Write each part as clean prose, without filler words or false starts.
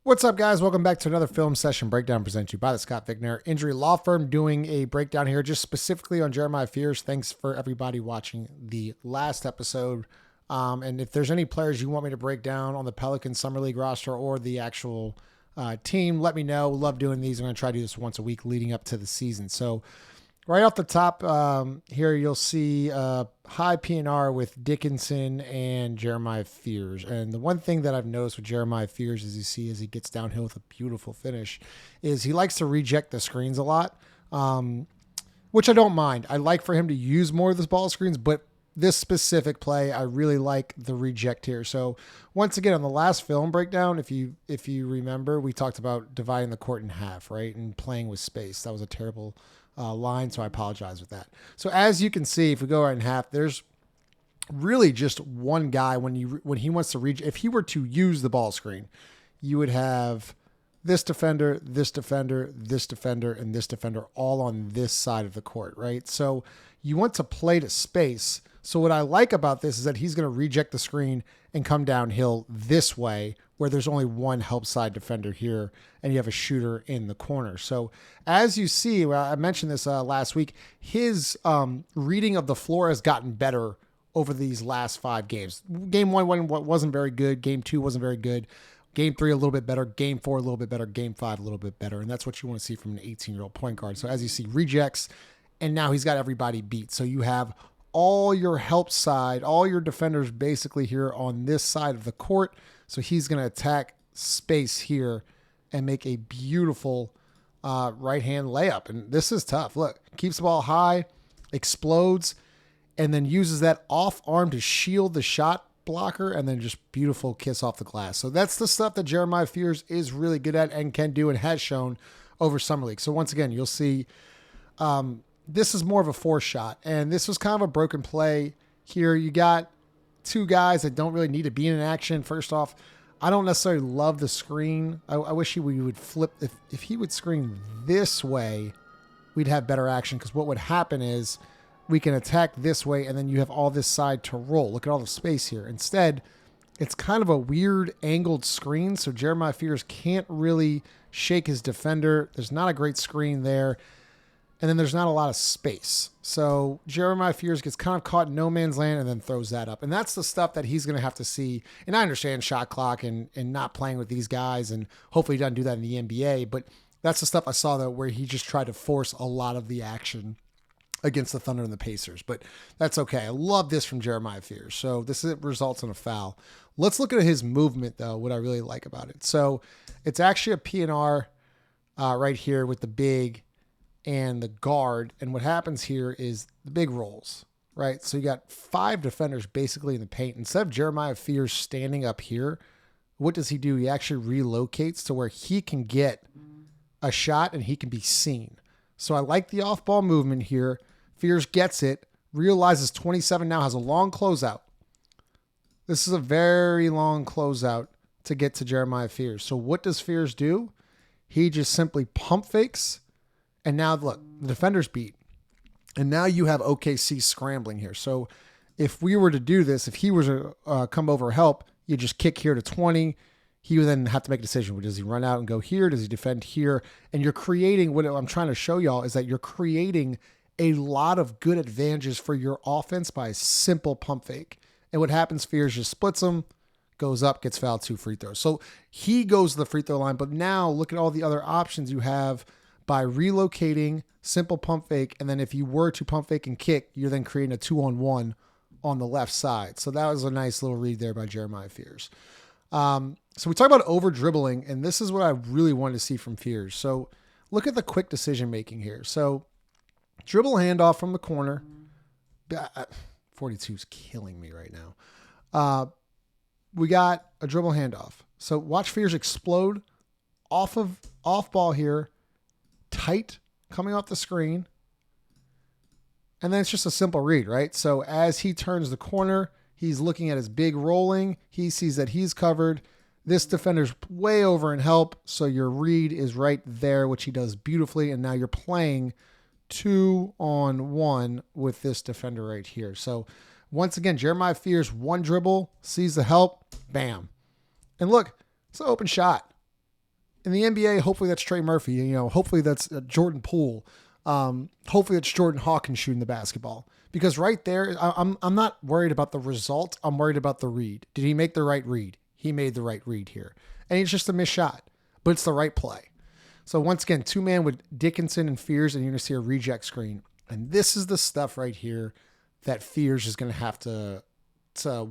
What's up, guys? Welcome back to another film session breakdown presented to you by the Scott Vicknair Injury Law Firm, doing a breakdown here just specifically on Jeremiah Fears. Thanks for everybody watching the last episode. And if there's any players you want me to break down on the Pelicans Summer League roster or the actual team, let me know. Love doing these. I'm going to try to do this once a week leading up to the season. So right off the top here, you'll see high PNR with Dickinson and Jeremiah Fears. And the one thing that I've noticed with Jeremiah Fears, as you see as he gets downhill with a beautiful finish, is he likes to reject the screens a lot, which I don't mind. I like for him to use more of the ball screens, but this specific play, I really like the reject here. So once again, on the last film breakdown, if you remember, we talked about dividing the court in half, right? And playing with space. That was a terrible line, so I apologize with that. So as you can see, if we go right in half, there's really just one guy when he wants to reach. If he were to use the ball screen, you would have this defender, this defender, this defender, and this defender all on this side of the court, right? So you want to play to space. So what I like about this is that he's going to reject the screen and come downhill this way, where there's only one help side defender here, and you have a shooter in the corner. So as you see, I mentioned this last week, his reading of the floor has gotten better over these last 5 games. Game 1 wasn't very good. Game 2 wasn't very good. Game 3 a little bit better. Game 4 a little bit better. Game 5 a little bit better. And that's what you want to see from an 18-year-old point guard. So as you see, rejects, and now he's got everybody beat. So you have all your help side, all your defenders basically here on this side of the court. So he's going to attack space here and make a beautiful right-hand layup. And this is tough. Look, keeps the ball high, explodes, and then uses that off arm to shield the shot blocker, and then just beautiful kiss off the glass. So that's the stuff that Jeremiah Fears is really good at and can do and has shown over Summer League. So once again, you'll see this is more of a force shot, and this was kind of a broken play here. You got 2 guys that don't really need to be in action. First off, I don't necessarily we the screen. I wish we would flip. If he would screen this way, we'd have better action, because what would happen is we can attack this way, and then you have all this side to roll. Look at all the space here. Instead, it's kind of a weird angled screen, so Jeremiah Fears can't really shake his defender. There's not a great screen there. And then there's not a lot of space. So Jeremiah Fears gets kind of caught in no man's land and then throws that up. And that's the stuff that he's going to have to see. And I understand shot clock and not playing with these guys, and hopefully he doesn't do that in the NBA. But that's the stuff I saw, though, where he just tried to force a lot of the action against the Thunder and the Pacers. But that's okay. I love this from Jeremiah Fears. So results in a foul. Let's look at his movement, though, what I really like about it. So it's actually a PNR right here with the big and the guard. And what happens here is the big rolls, right? So you got 5 defenders basically in the paint. Instead of Jeremiah Fears standing up here, what does he do? He actually relocates to where he can get a shot and he can be seen. So I like the off-ball movement here. Fears gets it, realizes 27 now, has a long closeout. This is a very long closeout to get to Jeremiah Fears. So what does Fears do? He just simply pump fakes. And now, look, the defender's beat. And now you have OKC scrambling here. So if we were to do this, if he were to come over help, you just kick here to 20. He would then have to make a decision. Does he run out and go here? Does he defend here? And you're creating, what I'm trying to show y'all is that you're creating a lot of good advantages for your offense by a simple pump fake. And what happens, Fears just splits them, goes up, gets fouled, 2 free throws. So he goes to the free throw line. But now look at all the other options you have by relocating, simple pump fake, and then if you were to pump fake and kick, you're then creating a 2-on-1 on the left side. So that was a nice little read there by Jeremiah Fears. So we talk about over dribbling, and this is what I really wanted to see from Fears. So look at the quick decision making here. So dribble handoff from the corner. 42 is killing me right now. We got a dribble handoff. So watch Fears explode off ball here. Tight coming off the screen. And then it's just a simple read, right? So as he turns the corner, he's looking at his big rolling. He sees that he's covered. This defender's way over in help. So your read is right there, which he does beautifully. And now you're playing 2-on-1 with this defender right here. So once again, Jeremiah Fears, 1 dribble, sees the help, bam. And look, it's an open shot. In the NBA, hopefully that's Trey Murphy. You know, hopefully that's Jordan Poole. Hopefully it's Jordan Hawkins shooting the basketball. Because right there, I'm not worried about the result. I'm worried about the read. Did he make the right read? He made the right read here. And it's just a missed shot, but it's the right play. So once again, 2-man with Dickinson and Fears, and you're going to see a reject screen. And this is the stuff right here that Fears is going to have to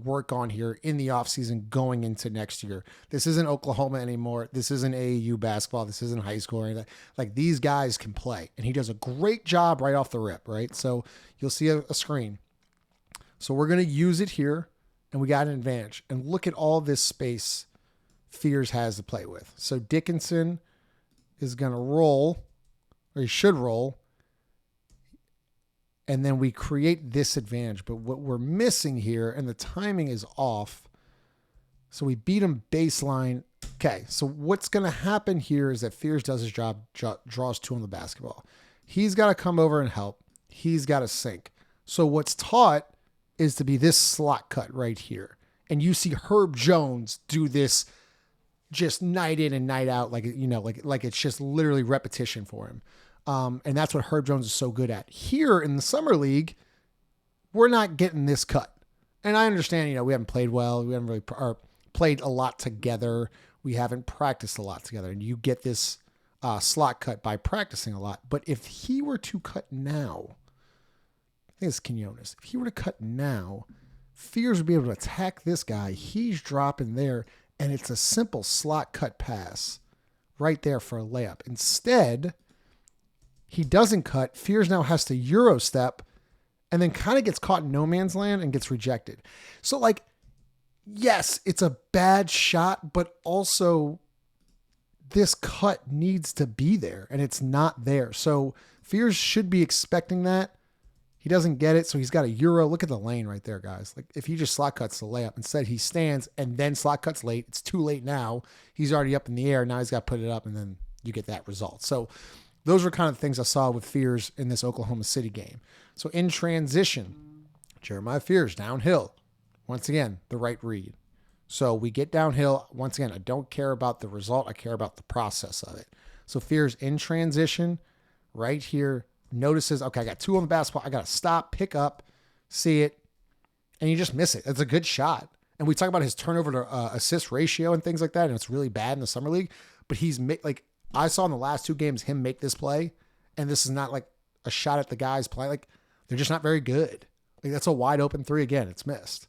work on here in the offseason going into next year. This isn't Oklahoma anymore. This isn't AAU basketball. This isn't high school or anything. Like, these guys can play. And he does a great job right off the rip, right? So you'll see a screen. So we're going to use it here, and we got an advantage. And look at all this space Fears has to play with. So Dickinson is going to roll, or he should roll, and then we create this advantage. But what we're missing here, and the timing is off, so we beat him baseline. Okay, so what's going to happen here is that Fears does his job, draws 2 on the basketball. He's got to come over and help. He's got to sink. So what's taught is to be this slot cut right here. And you see Herb Jones do this just night in and night out, like, you know, like it's just literally repetition for him. And that's what Herb Jones is so good at. Here in the summer league, we're not getting this cut. And I understand, you know, we haven't played well. We haven't really played a lot together. We haven't practiced a lot together. And you get this slot cut by practicing a lot. But if he were to cut now, I think it's Quinones. If he were to cut now, Fears would be able to attack this guy. He's dropping there, and it's a simple slot cut pass right there for a layup. Instead, he doesn't cut. Fears now has to Euro step and then kind of gets caught in no man's land and gets rejected. So, like, yes, it's a bad shot, but also this cut needs to be there, and it's not there. So Fears should be expecting that. He doesn't get it, so he's got a Euro. Look at the lane right there, guys. Like, if he just slot cuts the layup, instead he stands and then slot cuts late. It's too late now. He's already up in the air. Now he's got to put it up, and then you get that result. So those were kind of the things I saw with Fears in this Oklahoma City game. So in transition, Jeremiah Fears downhill. Once again, the right read. So we get downhill. Once again, I don't care about the result. I care about the process of it. So Fears in transition right here notices, okay, I got 2 on the basketball. I got to stop, pick up, see it, and you just miss it. It's a good shot. And we talk about his turnover to assist ratio and things like that, and it's really bad in the summer league. But he's like, I saw in the last 2 games him make this play, and this is not like a shot at the guys play. Like, they're just not very good. Like, that's a wide open 3 again. It's missed.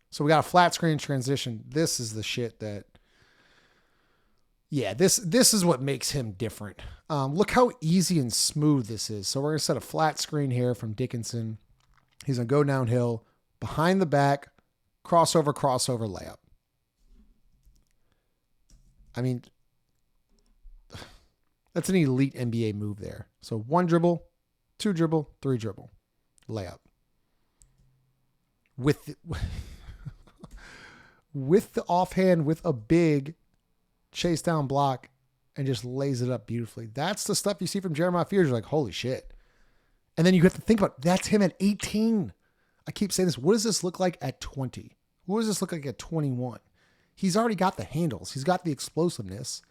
So we got a flat screen transition. This is the shit that, yeah, this is what makes him different. Look how easy and smooth this is. So we're going to set a flat screen here from Dickinson. He's going to go downhill, behind the back, crossover layup. I mean, that's an elite NBA move there. So 1 dribble, 2 dribble, 3 dribble, layup. With the offhand, with a big chase down block, and just lays it up beautifully. That's the stuff you see from Jeremiah Fears. You're like, holy shit. And then you have to think about, that's him at 18. I keep saying this. What does this look like at 20? What does this look like at 21? He's already got the handles. He's got the explosiveness.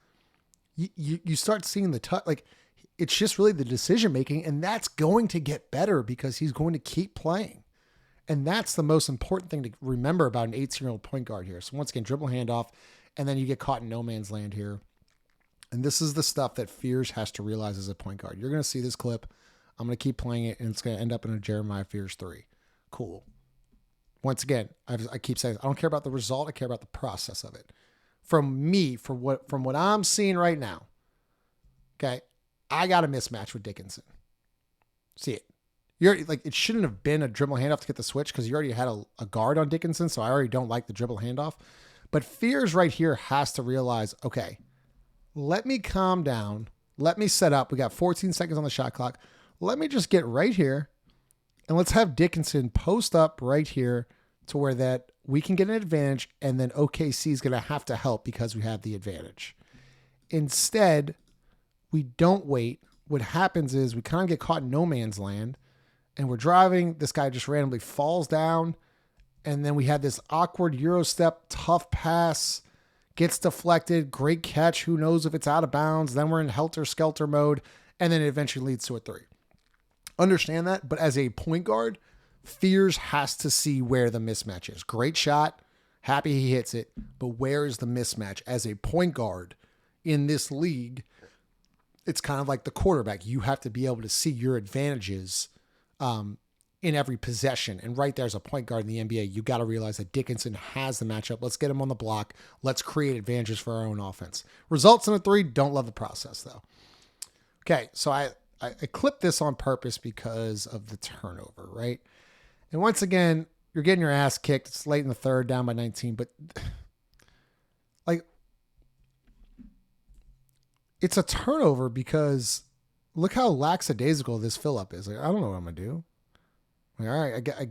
You start seeing the touch. Like, it's just really the decision making, and that's going to get better because he's going to keep playing. And that's the most important thing to remember about an 18-year-old point guard here. So once again, dribble handoff, and then you get caught in no man's land here. And this is the stuff that Fears has to realize as a point guard. You're going to see this clip. I'm going to keep playing it, and it's going to end up in a Jeremiah Fears 3. Cool. Once again, I keep saying, I don't care about the result. I care about the process of it. From what I'm seeing right now, okay, I got a mismatch with Dickinson. See it. You're like, it shouldn't have been a dribble handoff to get the switch because you already had a guard on Dickinson, so I already don't like the dribble handoff. But Fears right here has to realize, okay, let me calm down. Let me set up. We got 14 seconds on the shot clock. Let me just get right here, and let's have Dickinson post up right here to where that we can get an advantage, and then OKC is going to have to help because we have the advantage. Instead, we don't wait. What happens is we kind of get caught in no man's land, and we're driving. This guy just randomly falls down, and then we had this awkward Euro step, tough pass, gets deflected, great catch. Who knows if it's out of bounds? Then we're in helter-skelter mode, and then it eventually leads to a 3. Understand that, but as a point guard, Fears has to see where the mismatch is. Great shot. Happy he hits it, but where is the mismatch? As a point guard in this league, it's kind of like the quarterback. You have to be able to see your advantages in every possession. And right there's a point guard in the NBA. You got to realize that Dickinson has the matchup. Let's get him on the block. Let's create advantages for our own offense. Results in a 3. Don't love the process, though. Okay, so I clipped this on purpose because of the turnover, right? And once again, you're getting your ass kicked. It's late in the third, down by 19. But, like, it's a turnover because look how lackadaisical this fill-up is. Like, I don't know what I'm going to do. Like, all right,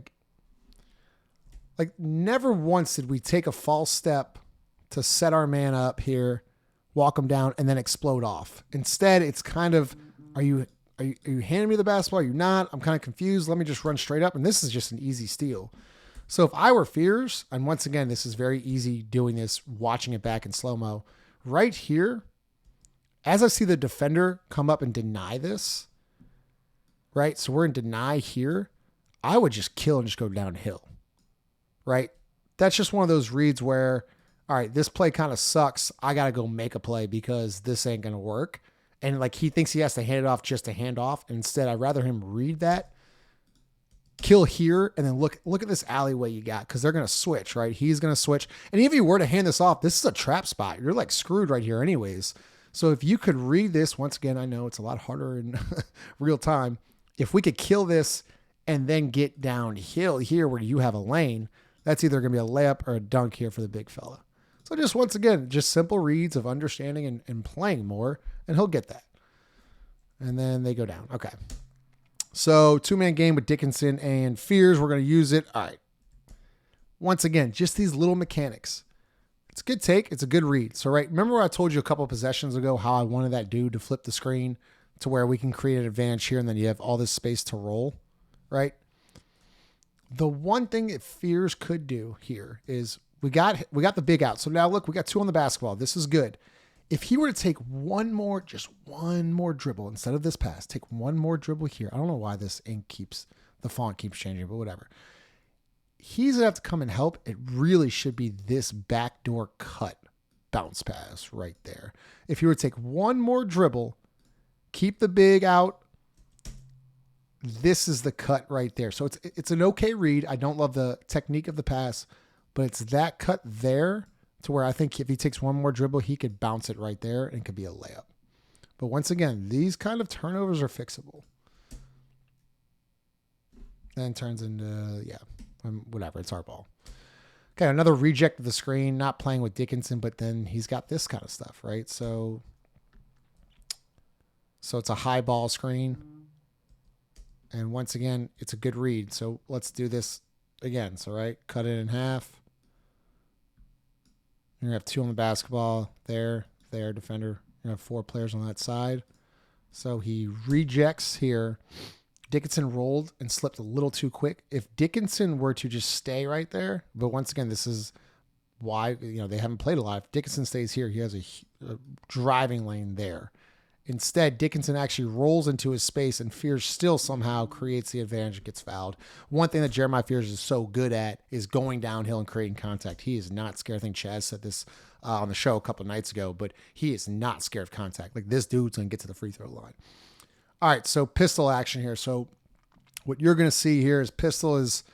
like, never once did we take a false step to set our man up here, walk him down, and then explode off. Instead, it's kind of, are you handing me the basketball? Are you not? I'm kind of confused. Let me just run straight up. And this is just an easy steal. So if I were Fears, and once again, this is very easy doing this, watching it back in slow-mo. Right here, as I see the defender come up and deny this, right? So we're in deny here. I would just kill and just go downhill, right? That's just one of those reads where, all right, this play kind of sucks. I got to go make a play because this ain't going to work. And like he thinks he has to hand it off just to hand off. And instead, I'd rather him read that, kill here, and then look at this alleyway you got because they're going to switch, right? He's going to switch. And even if you were to hand this off, this is a trap spot. You're like screwed right here anyways. So if you could read this, once again, I know it's a lot harder in real time. If we could kill this and then get downhill here where you have a lane, that's either going to be a layup or a dunk here for the big fella. So just once again, just simple reads of understanding and playing more, and he'll get that. And then they go down. Okay. So 2-man game with Dickinson and Fears. We're going to use it. All right. Once again, just these little mechanics. It's a good take. It's a good read. So, right, remember I told you a couple of possessions ago how I wanted that dude to flip the screen to where we can create an advantage here and then you have all this space to roll, right? The one thing that Fears could do here is we got the big out. So now look, we got 2 on the basketball. This is good. If he were to take just one more dribble instead of this pass, take one more dribble here. I don't know why this the font keeps changing, but whatever. He's going to have to come and help. It really should be this backdoor cut bounce pass right there. If you were to take one more dribble, keep the big out, this is the cut right there. So it's an okay read. I don't love the technique of the pass, but it's that cut there to where I think if he takes one more dribble, he could bounce it right there and it could be a layup. But once again, these kind of turnovers are fixable. Then turns into, whatever, it's our ball. Okay, another reject of the screen, not playing with Dickinson, but then he's got this kind of stuff, right? So it's a high ball screen. And once again, it's a good read. So let's do this again. So, right, cut it in half. You're going to have 2 on the basketball. There, defender. You're going to have 4 players on that side. So he rejects here. Dickinson rolled and slipped a little too quick. If Dickinson were to just stay right there, but once again, this is why they haven't played a lot. If Dickinson stays here, he has a driving lane there. Instead, Dickinson actually rolls into his space and Fears still somehow creates the advantage and gets fouled. One thing that Jeremiah Fears is so good at is going downhill and creating contact. He is not scared. I think Chaz said this on the show a couple of nights ago, but he is not scared of contact. Like, this dude's going to get to the free throw line. All right, so pistol action here. So what you're going to see here is pistol is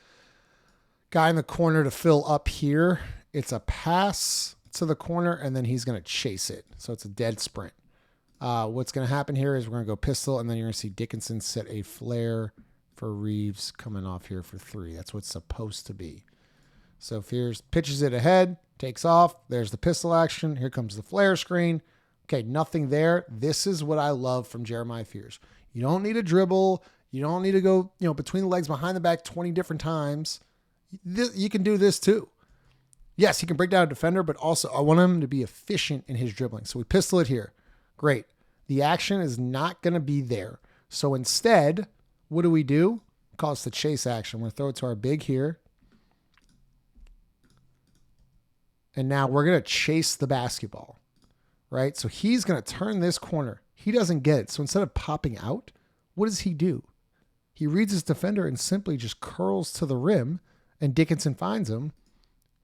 guy in the corner to fill up here. It's a pass to the corner, and then he's going to chase it. So it's a dead sprint. What's going to happen here is we're going to go pistol, and then you're going to see Dickinson set a flare for Reeves coming off here for 3. That's what's supposed to be. So Fears pitches it ahead, takes off. There's the pistol action. Here comes the flare screen. Okay, nothing there. This is what I love from Jeremiah Fears. You don't need a dribble. You don't need to go, between the legs, behind the back 20 different times. You can do this too. Yes, he can break down a defender, but also I want him to be efficient in his dribbling. So we pistol it here. Great. The action is not going to be there. So instead, what do? Call this the chase action. We're going to throw it to our big here. And now we're going to chase the basketball, right? So he's going to turn this corner. He doesn't get it. So instead of popping out, what does he do? He reads his defender and simply just curls to the rim, and Dickinson finds him.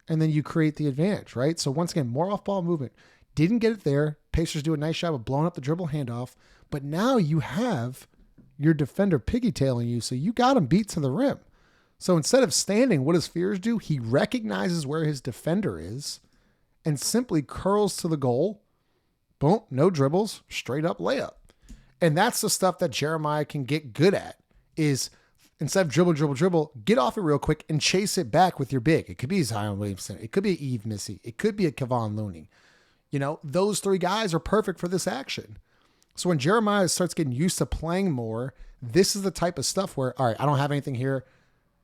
And then you create the advantage, right? So once again, more off-ball movement. Didn't get it there. Pacers do a nice job of blowing up the dribble handoff. But now you have your defender piggy-tailing you, so you got him beat to the rim. So instead of standing, what does Fears do? He recognizes where his defender is and simply curls to the goal. Boom, no dribbles, straight up layup. And that's the stuff that Jeremiah can get good at, is instead of dribble, get off it real quick and chase it back with your big. It could be Zion Williamson. It could be Eve Missy. It could be a Kevon Looney. You know, those three guys are perfect for this action. So when Jeremiah starts getting used to playing more, this is the type of stuff where, all right, I don't have anything here.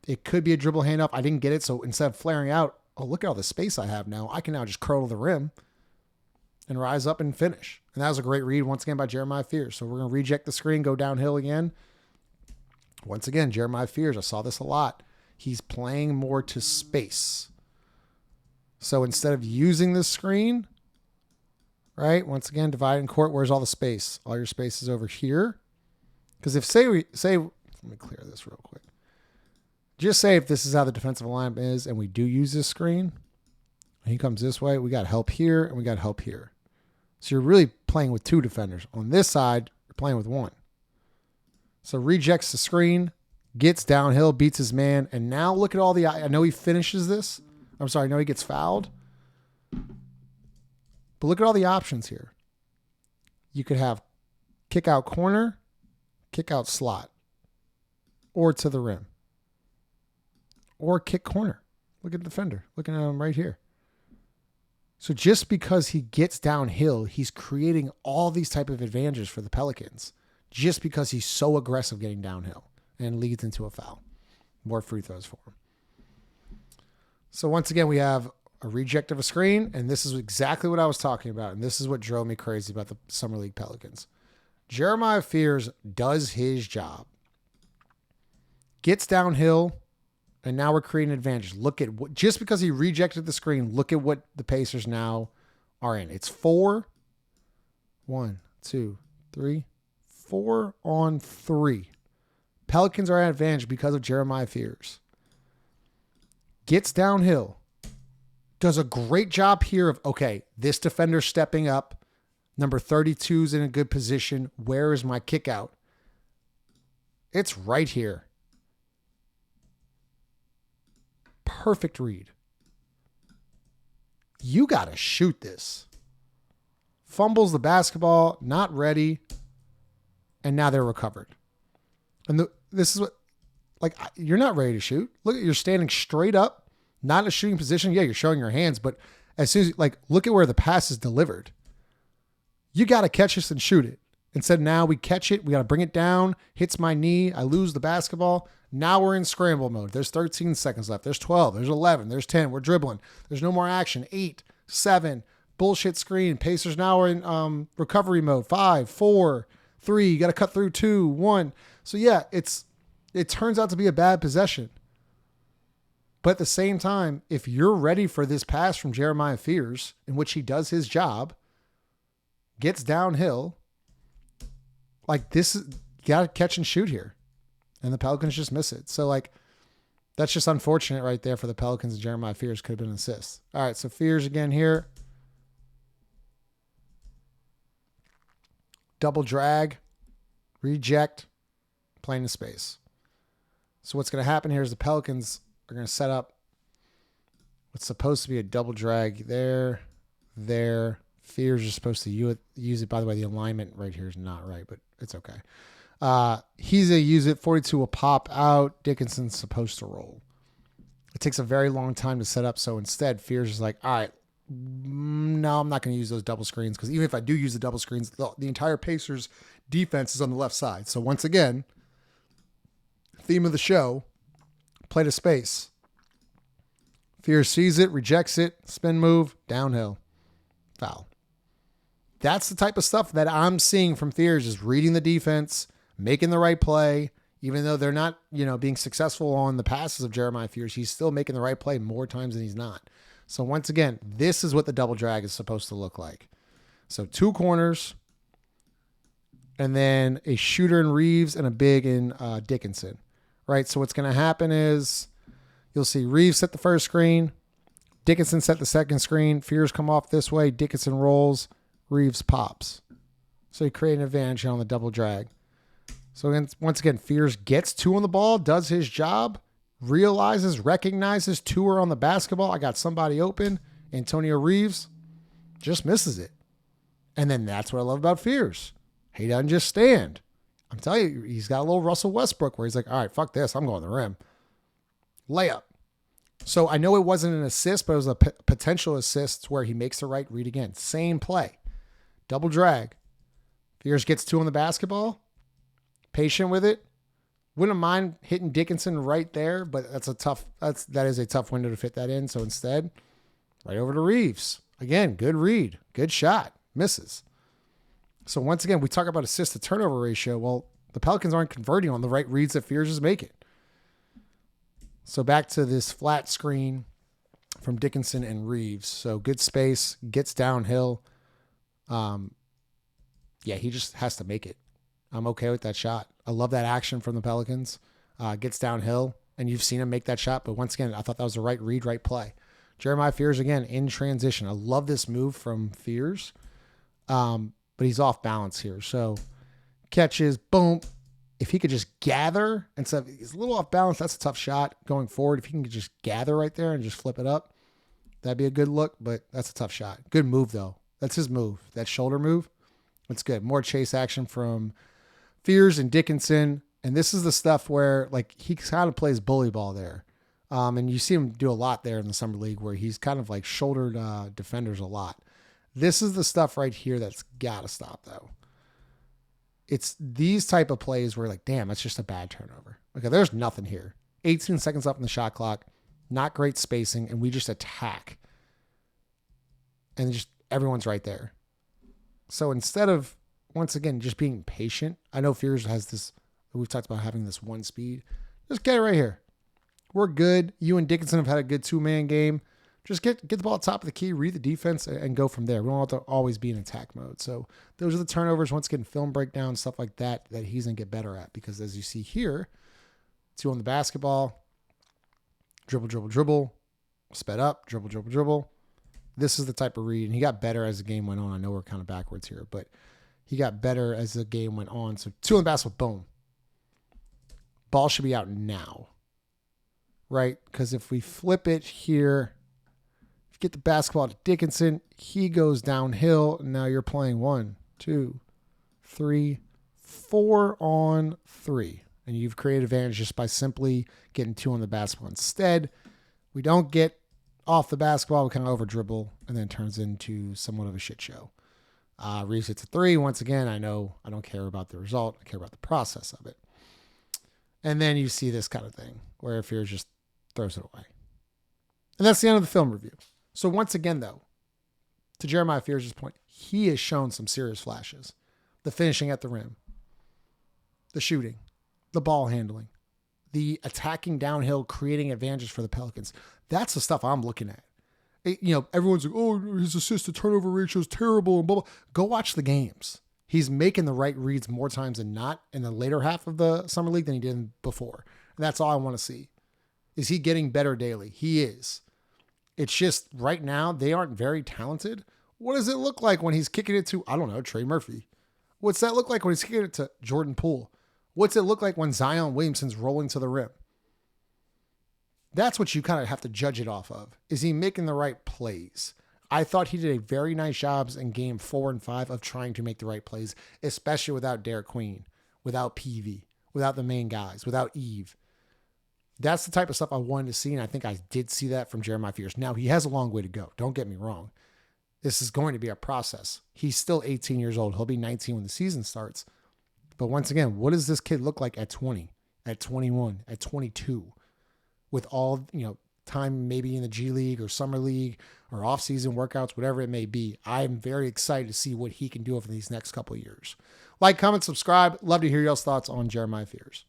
It could be a dribble handoff. I didn't get it. So instead of flaring out, oh, look at all the space I have now. I can now just curl to the rim and rise up and finish. And that was a great read once again by Jeremiah Fears. So we're going to reject the screen, go downhill again. Once again, Jeremiah Fears, I saw this a lot. He's playing more to space. So instead of using the screen, right, once again, dividing court, where's all the space? All your space is over here. Because if let me clear this real quick. Just say if this is how the defensive alignment is and we do use this screen, and he comes this way, we got help here and we got help here. So you're really playing with two defenders. On this side, you're playing with one. So rejects the screen, gets downhill, beats his man, and now look at all the, I know he finishes this. I'm sorry, I know he gets fouled. But look at all the options here. You could have kick out corner, kick out slot, or to the rim, or kick corner. Look at the defender. Looking at him right here. So just because he gets downhill, he's creating all these type of advantages for the Pelicans just because he's so aggressive getting downhill and leads into a foul. More free throws for him. So once again, we have a reject of a screen, and this is exactly what I was talking about, and this is what drove me crazy about the Summer League Pelicans. Jeremiah Fears does his job. Gets downhill, and now we're creating an advantage. Look at what, just because he rejected the screen, look at what the Pacers now are in. It's 4 on 3. Pelicans are at advantage because of Jeremiah Fears. Gets downhill. Does a great job here of, okay, this defender stepping up. Number 32 is in a good position. Where is my kick out? It's right here. Perfect read. You got to shoot this. Fumbles the basketball, not ready. And now they're recovered. And this is what, like, you're not ready to shoot. Look, you're standing straight up, not in a shooting position. Yeah, you're showing your hands, but as soon as, like, look at where the pass is delivered. You got to catch this and shoot it. Instead, now we catch it. We got to bring it down. Hits my knee. I lose the basketball. Now we're in scramble mode. There's 13 seconds left. There's 12. There's 11. There's 10. We're dribbling. There's no more action. 8, 7. Bullshit screen. Pacers now are in recovery mode. 5, 4, 3. You got to cut through 2, 1. So yeah, it turns out to be a bad possession. But at the same time, if you're ready for this pass from Jeremiah Fears, in which he does his job, gets downhill, like this, you got to catch and shoot here. And the Pelicans just miss it. So, like, that's just unfortunate right there for the Pelicans. And Jeremiah Fears could have been an assist. All right, so Fears again here. Double drag, reject, playing in space. So what's going to happen here is the Pelicans are going to set up what's supposed to be a double drag there. Fears are supposed to use it. By the way, the alignment right here is not right, but it's okay. He's going to use it. 42 will pop out. Dickinson's supposed to roll. It takes a very long time to set up. So instead, Fears is like, all right, no, I'm not going to use those double screens, because even if I do use the double screens, the entire Pacers defense is on the left side. So once again, theme of the show, play to space. Fears sees it, rejects it, spin move, downhill, foul. That's the type of stuff that I'm seeing from Fears, is reading the defense, making the right play. Even though they're not, being successful on the passes of Jeremiah Fears, he's still making the right play more times than he's not. So once again, this is what the double drag is supposed to look like. So 2 corners, and then a shooter in Reeves and a big in Dickinson, right? So what's going to happen is you'll see Reeves set the first screen, Dickinson set the second screen, Fears come off this way, Dickinson rolls, Reeves pops. So you create an advantage on the double drag. So once again, Fears gets 2 on the ball, does his job, realizes, recognizes 2 are on the basketball. I got somebody open. Antonio Reeves just misses it. And then that's what I love about Fears. He doesn't just stand. I'm telling you, he's got a little Russell Westbrook where he's like, all right, fuck this. I'm going to the rim. Layup. So I know it wasn't an assist, but it was a potential assist where he makes the right read again. Same play. Double drag. Fears gets 2 on the basketball. Patient with it. Wouldn't mind hitting Dickinson right there, but that is a tough window to fit that in. So instead, right over to Reeves. Again, good read. Good shot. Misses. So once again, we talk about assist to turnover ratio. Well, the Pelicans aren't converting on the right reads that Fears is making. So back to this flat screen from Dickinson and Reeves. So good space, gets downhill. Yeah, he just has to make it. I'm okay with that shot. I love that action from the Pelicans. Gets downhill, and you've seen him make that shot. But once again, I thought that was the right read, right play. Jeremiah Fears, again, in transition. I love this move from Fears. But he's off balance here. So catches, boom. If he could just gather, and so he's a little off balance, that's a tough shot going forward. If he can just gather right there and just flip it up, that'd be a good look, but that's a tough shot. Good move, though. That's his move. That shoulder move, that's good. More chase action from Fears and Dickinson. And this is the stuff where, like, he kind of plays bully ball there. And you see him do a lot there in the Summer League where he's kind of like shouldered defenders a lot. This is the stuff right here that's got to stop, though. It's these type of plays where, like, damn, that's just a bad turnover. Okay, there's nothing here. 18 seconds left in the shot clock. Not great spacing, and we just attack. And just everyone's right there. So instead of, once again, just being patient, I know Fears has this, we've talked about having this one speed. Just get it right here. We're good. You and Dickinson have had a good 2-man game. Just get the ball at the top of the key, read the defense, and go from there. We don't have to always be in attack mode. So those are the turnovers. Once again, film breakdown, stuff like that he's going to get better at. Because as you see here, 2 on the basketball, dribble, sped up, dribble. This is the type of read. And he got better as the game went on. I know we're kind of backwards here, but he got better as the game went on. So 2 on the basketball, boom. Ball should be out now, right? Because if we flip it here, get the basketball to Dickinson, he goes downhill, and now you're playing 1, 2, 3, 4 on 3. And you've created advantage just by simply getting 2 on the basketball. Instead, we don't get off the basketball, we kind of over dribble, and then it turns into somewhat of a shit show. Reeves hits a 3. Once again, I know I don't care about the result. I care about the process of it. And then you see this kind of thing where Fears just throws it away. And that's the end of the film review. So once again, though, to Jeremiah Fears' point, he has shown some serious flashes. The finishing at the rim, the shooting, the ball handling, the attacking downhill, creating advantages for the Pelicans. That's the stuff I'm looking at. Everyone's like, oh, his assist to turnover ratio is terrible and blah, blah. Go watch the games. He's making the right reads more times than not in the later half of the Summer League than he did before. And that's all I want to see. Is he getting better daily? He is. It's just right now, they aren't very talented. What does it look like when he's kicking it to, I don't know, Trey Murphy? What's that look like when he's kicking it to Jordan Poole? What's it look like when Zion Williamson's rolling to the rim? That's what you kind of have to judge it off of. Is he making the right plays? I thought he did a very nice job in game 4 and 5 of trying to make the right plays, especially without Derek Queen, without PV, without the main guys, without Eve. That's the type of stuff I wanted to see, and I think I did see that from Jeremiah Fears. Now, he has a long way to go. Don't get me wrong. This is going to be a process. He's still 18 years old. He'll be 19 when the season starts. But once again, what does this kid look like at 20, at 21, at 22? With all, time maybe in the G League or Summer League or off-season workouts, whatever it may be. I'm very excited to see what he can do over these next couple of years. Like, comment, subscribe. Love to hear y'all's thoughts on Jeremiah Fears.